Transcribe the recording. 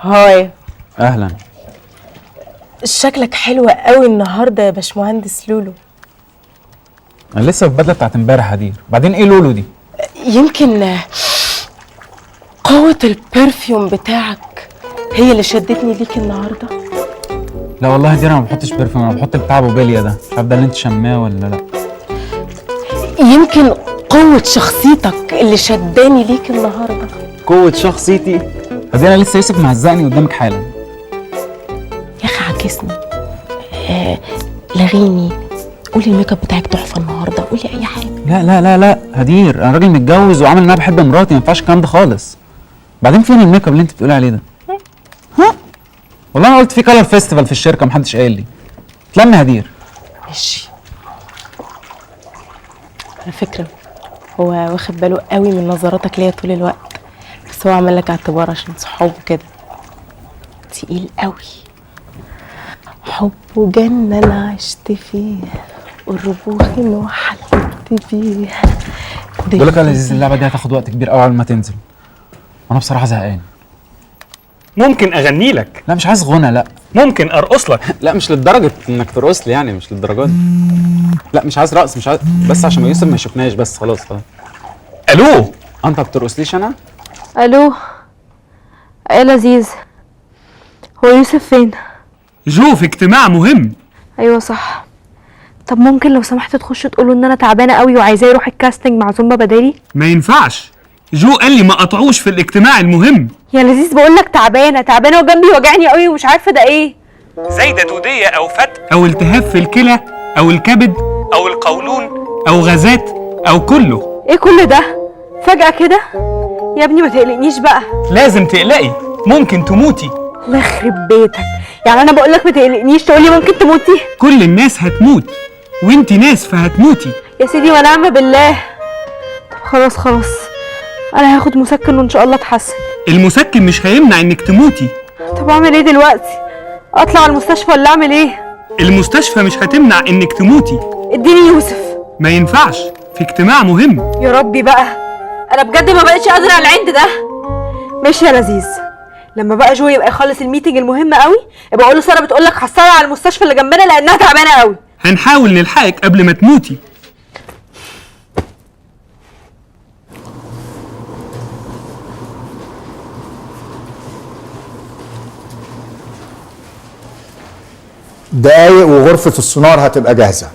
هاي. اهلا. شكلك حلوة قوي النهارده يا باشمهندس لولو. انا لسه في البدله بتاعت امبارح هدير. بعدين ايه لولو دي؟ يمكن قوة البرفيوم بتاعك هي اللي شدتني ليك النهارده. لا والله هدير انا ما بحطش برفيوم، انا بحط بتاع ابو بليه ده، مش عارف ده اللي انت شماه ولا لا. يمكن قوة شخصيتك اللي شداني ليك النهارده. قوه شخصيتي؟ هدير انا لسه يوسف مهزقني قدامك حالا. يا اخي عكسني. لغيني. قولي الميك اب بتاعك تحفه النهارده، قولي اي حاجه. لا لا لا لا هدير، انا راجل متجوز وعامل ان انا بحب مراتي، ما ينفعش الكلام ده خالص. بعدين فين الميك اب اللي انت بتقولي عليه ده؟ ها؟ والله انا قلت في كلر فيستيفال في الشركه محدش قايل لي. اتلم هدير. ماشي. على فكره هو واخد باله قوي من نظراتك ليا طول الوقت، بس هو عمل لك اعتبار عشان صحابه كده. تقيل قوي. حب جنة انا عشت فيه والربوخ انه حلفت بيه. بقول لك يا لذيذ اللعبه دي هتاخد وقت كبير قوي على ما تنزل، وانا بصراحه زهقان. ممكن اغني لك؟ لا مش عايز غنى. لا ممكن ارقص لك؟ لا مش لدرجه انك ترقص لي يعني، مش للدرجه دي. لا مش عايز رقص، مش عايز، بس عشان ما يوسف ما يشوفناش بس. خلاص. الو. انت ما بترقصليش انا؟ الو. ايه لذيذ، هو يوسف فين؟ جو في اجتماع مهم. ايوه صح. طب ممكن لو سمحت تخش تقوله ان انا تعبانه قوي وعايزاه يروح الكاستنج مع زومبا بدالي؟ ما ينفعش، جو قال لي ما قطعوش في الاجتماع المهم. يا لذيذ بقول لك تعبانه وجنبي وجعني قوي ومش عارفه ده ايه. زايده دوديه او فتق او التهاب في الكلى او الكبد او القولون او غازات او كله. ايه كل ده فجأة كده؟ يا ابني ما تقلقنيش بقى. لازم تقلقي، ممكن تموتي. الله يخرب بيتك، يعني انا بقول لك ما تقلقنيش تقولي ممكن تموتي؟ كل الناس هتموت وانتي ناس فهتموتي. يا سيدي ونعم بالله. طب خلاص انا هاخد مسكن وان شاء الله اتحسن. المسكن مش هيمنع انك تموتي. طب اعمل ايه دلوقتي؟ اطلع على المستشفى ولا اعمل ايه؟ المستشفى مش هتمنع انك تموتي. اديني يوسف. ما ينفعش، في اجتماع مهم. يا ربي بقى، انا بجد ما بقتش قادره على العند ده. ماشي يا لذيذ، لما بقى جو يبقى يخلص الميتنج المهم قوي يبقى اقول له ساره بتقول لك حصلها على المستشفى اللي جنبنا لانها تعبانه قوي. هنحاول نلحقك قبل ما تموتي. دقايق وغرفة السونار هتبقى جاهزة.